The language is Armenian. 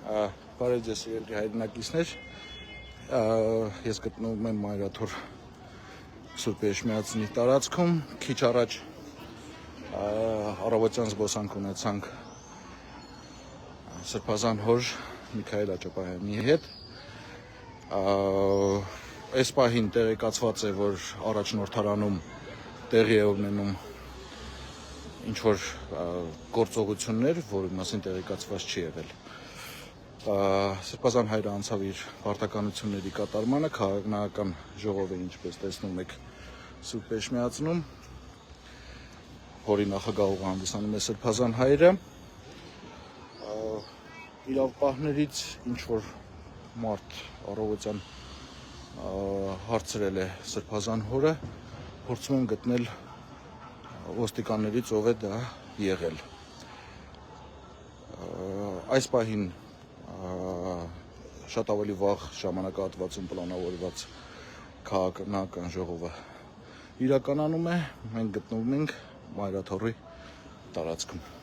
Բարև ձեզ սիրելի հայրենակիցներ, ես գտնվում եմ Մայրաթոր Սուրբ Էրմիածնի տարածքում, քիչ առաջ առավոտյան զբոսանք ունեցանք Սրբազան հոր Միքայել Աճապահյանի հետ, այս պահին տեղեկացված է, որ առաջնորդարանում տեղի է ունենում ինչ-որ գործողություններ, որի մասին տեղեկացված չի եղել։ Սրբազան հայրը անցավ իր պարտականությունների կատարմանը, քաղաքական ժողով է, ինչպես տեսնում եք, Սուրբ Էրմիածնում, որի նախագահ հանդիսանում է Սրբազան հայրը։ Իրավապահներից ինչ-որ մարդ առավոտյան հարցրել է Սրբազան հորը, փորձում եմ գտնել ոստիկաններից ով է դա եղել։ Այս պահին շատ ավելի վաղ ժամանակահատվածում պլանավորված քաղաքական ժողովը իրականանում է, մենք գտնվում ենք Մայրաթորի տարածքում։